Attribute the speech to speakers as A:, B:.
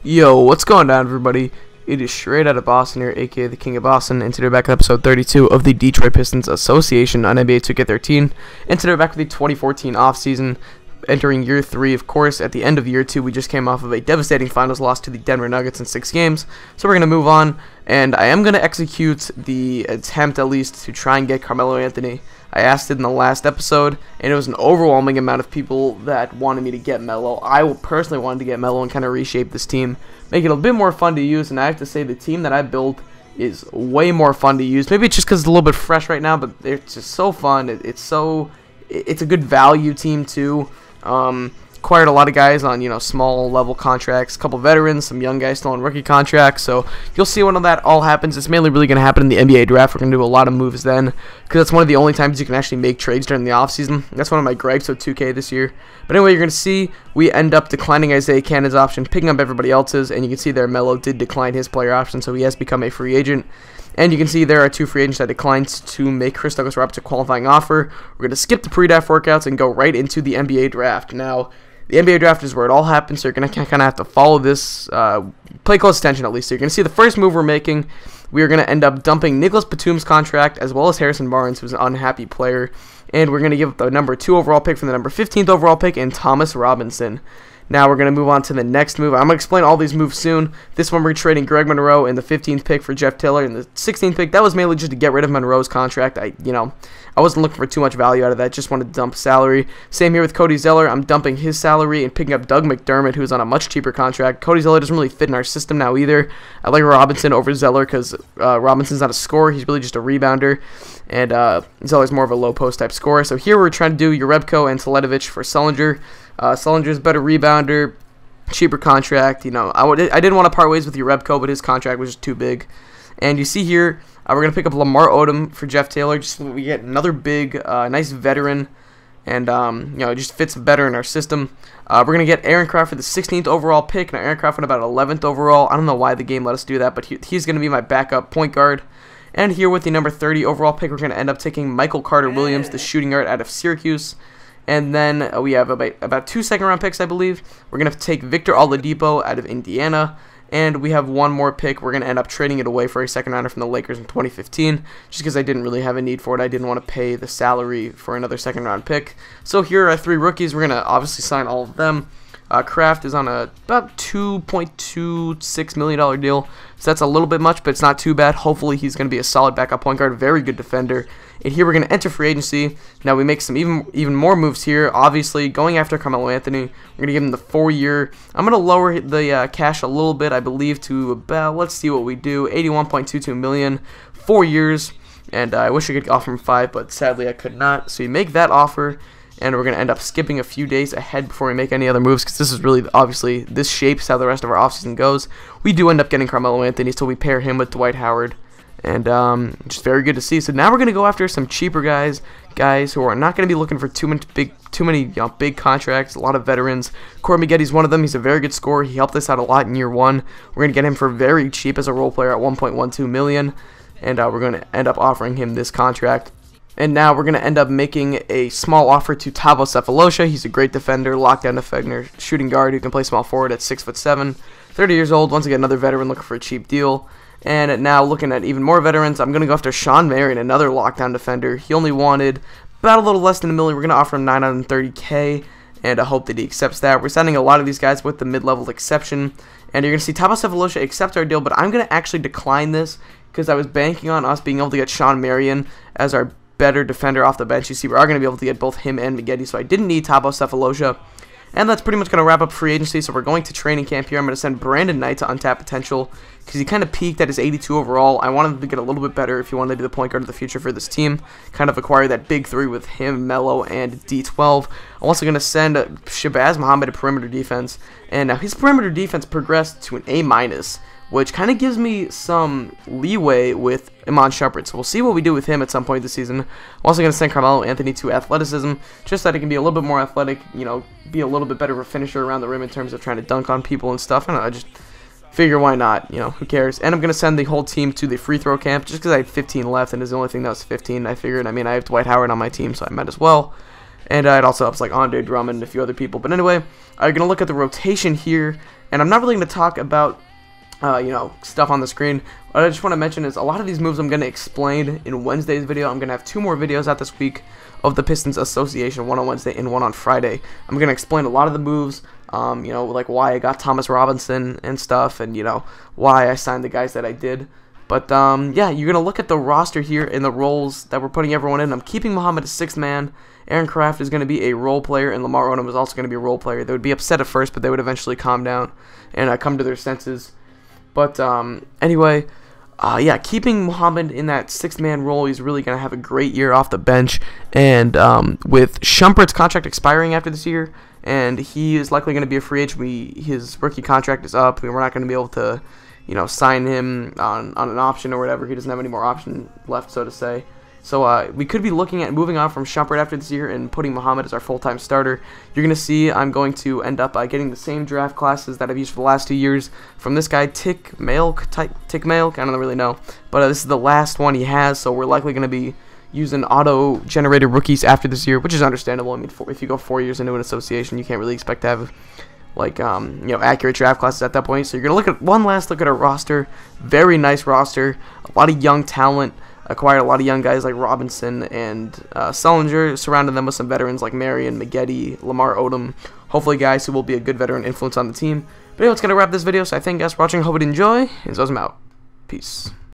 A: Yo, what's going on, everybody? It is straight out of Boston here, aka the King of Boston, and today we're back with episode 32 of the Detroit Pistons Association on NBA 2K13. And today we're back with the 2014 offseason, entering year 3, of course. At the end of year 2, we just came off of a devastating finals loss to the Denver Nuggets in 6 games. So we're going to move on, and I am going to execute the attempt, at least, to try and get Carmelo Anthony. I asked it in the last episode, and it was an overwhelming amount of people that wanted me to get Melo. I personally wanted to get Melo and kind of reshape this team, make it a bit more fun to use, and I have to say the team that I built is way more fun to use. Maybe it's just because it's a little bit fresh right now, but it's just so fun. It's a good value team too. Acquired a lot of guys on, small level contracts, a couple veterans, some young guys still on rookie contracts. So you'll see when all that all happens. It's mainly really going to happen in the NBA draft. We're going to do a lot of moves then, because that's one of the only times you can actually make trades during the offseason. That's one of my gripes with 2K this year. But anyway, you're going to see we end up declining Isaiah Cannon's option, picking up everybody else's, and you can see there Melo did decline his player option, so he has become a free agent. And you can see there are 2 free agents that declined to make Chris Douglas-Roberts a qualifying offer. We're going to skip the pre-draft workouts and go right into the NBA draft. Now, the NBA draft is where it all happens, so you're going to kind of have to follow this, play close attention at least. So you're going to see the first move we're making. We are going to end up dumping Nicholas Batum's contract as well as Harrison Barnes, who's an unhappy player. And we're going to give up the number 2 overall pick from the number 15th overall pick and Thomas Robinson. Now we're going to move on to the next move. I'm going to explain all these moves soon. This one we're trading Greg Monroe in the 15th pick for Jeff Taylor in the 16th pick. That was mainly just to get rid of Monroe's contract. I wasn't looking for too much value out of that. Just wanted to dump salary. Same here with Cody Zeller. I'm dumping his salary and picking up Doug McDermott, who's on a much cheaper contract. Cody Zeller doesn't really fit in our system now either. I like Robinson over Zeller because Robinson's not a scorer. He's really just a rebounder. And Zeller's more of a low post type scorer. So here we're trying to do Urebko and Teletovic for Sullinger. Sullinger's better rebounder, cheaper contract. I didn't want to part ways with Urebko, but his contract was just too big. And you see here, we're going to pick up Lamar Odom for Jeff Taylor, just so we get another big, nice veteran, and it just fits better in our system. We're going to get Aaron Crawford, the 16th overall pick, and Aaron Crawford about 11th overall. I don't know why the game let us do that, but he's going to be my backup point guard. And here with the number 30 overall pick, we're going to end up taking Michael Carter-Williams, the shooting guard out of Syracuse. And then we have about 2 second-round picks, I believe. We're going to take Victor Oladipo out of Indiana. And we have 1 more pick. We're going to end up trading it away for a second-rounder from the Lakers in 2015, just because I didn't really have a need for it. I didn't want to pay the salary for another second-round pick. So here are 3 rookies. We're going to obviously sign all of them. Kraft is on about $2.26 million deal, so that's a little bit much, but it's not too bad. Hopefully he's going to be a solid backup point guard, very good defender. And here we're going to enter free agency. Now we make some even more moves here. Obviously, going after Carmelo Anthony, we're going to give him the 4-year. I'm going to lower the cash a little bit, I believe, to about, let's see what we do, $81.22 million, 4 years. And I wish I could offer him 5, but sadly I could not. So we make that offer. And we're going to end up skipping a few days ahead before we make any other moves, because this is really, obviously, this shapes how the rest of our offseason goes. We do end up getting Carmelo Anthony, so we pair him with Dwight Howard. And just very good to see. So now we're going to go after some cheaper guys who are not going to be looking for too many big contracts, a lot of veterans. Corey Maggetti's one of them. He's a very good scorer. He helped us out a lot in year 1. We're going to get him for very cheap as a role player at $1.12 million. And we're going to end up offering him this contract. And now we're going to end up making a small offer to Thabo Sefolosha. He's a great defender, lockdown defender, shooting guard who can play small forward at 6'7", 30 years old. Once again, another veteran looking for a cheap deal. And now looking at even more veterans, I'm going to go after Sean Marion, another lockdown defender. He only wanted about a little less than $1 million. We're going to offer him $930K, and I hope that he accepts that. We're sending a lot of these guys with the mid-level exception. And you're going to see Thabo Sefolosha accept our deal, but I'm going to actually decline this because I was banking on us being able to get Sean Marion as our better defender off the bench. You see, we are going to be able to get both him and Maggetti, so I didn't need Thabo Sefolosha. And that's pretty much going to wrap up free agency, so we're going to training camp here. I'm going to send Brandon Knight to untapped potential because he kind of peaked at his 82 overall. I wanted him to get a little bit better if you wanted to be the point guard of the future for this team. Kind of acquire that big 3 with him, Melo, and D12. I'm also going to send Shabazz Muhammad to perimeter defense, and now his perimeter defense progressed to an A-, which kind of gives me some leeway with Iman Shumpert. So we'll see what we do with him at some point this season. I'm also going to send Carmelo Anthony to athleticism, just so that he can be a little bit more athletic, be a little bit better of a finisher around the rim in terms of trying to dunk on people and stuff. I don't know, I just figure why not, who cares. And I'm going to send the whole team to the free throw camp, just because I had 15 left, and it's the only thing that was 15. I figured, I have Dwight Howard on my team, so I might as well. And it also helps like Andre Drummond and a few other people. But anyway, I'm going to look at the rotation here. And I'm not really going to talk about stuff on the screen. What I just want to mention is a lot of these moves I'm going to explain in Wednesday's video. I'm going to have 2 more videos out this week of the Pistons Association, one on Wednesday and one on Friday. I'm going to explain a lot of the moves, like why I got Thomas Robinson and stuff, and why I signed the guys that I did. But yeah, you're going to look at the roster here in the roles that we're putting everyone in. I'm keeping Muhammad as 6th man. Aaron Craft is going to be a role player, and Lamar Odom is also going to be a role player. They would be upset at first, but they would eventually calm down and come to their senses. But anyway, yeah, keeping Muhammad in that 6th man role, he's really going to have a great year off the bench. And with Shumpert's contract expiring after this year, and he is likely going to be a free agent, his rookie contract is up. We're not going to be able to, sign him on an option or whatever. He doesn't have any more option left, so to say. So we could be looking at moving on from Shumpert after this year and putting Muhammad as our full-time starter. You're going to see I'm going to end up getting the same draft classes that I've used for the last 2 years from this guy, Tick Malk, I don't really know. But this is the last one he has, so we're likely going to be using auto-generated rookies after this year, which is understandable. I mean, if you go 4 years into an association, you can't really expect to have accurate draft classes at that point. So you're going to look at one last look at our roster. Very nice roster. A lot of young talent. Acquired a lot of young guys like Robinson and Sullinger, surrounded them with some veterans like Marion, Maggette, Lamar Odom. Hopefully guys who will be a good veteran influence on the team. But anyway, it's going to wrap this video, so I thank you guys for watching. Hope you enjoy, and so I'm out. Peace.